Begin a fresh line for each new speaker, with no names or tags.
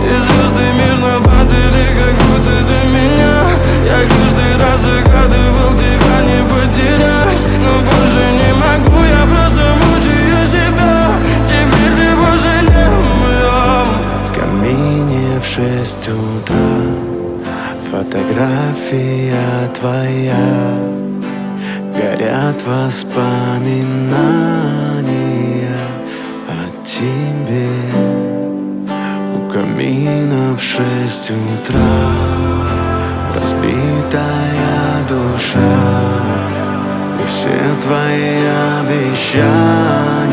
И звезды мирно падали, как будто до меня. Я каждый раз загадывал тебя не потерять, но больше не могу, я просто мучаю себя. Теперь ты больше не моя.
В камине в 6 утра фотография твоя. Горят воспоминания о тебе. У камина в 6 утра разбитая душа, и все твои обещания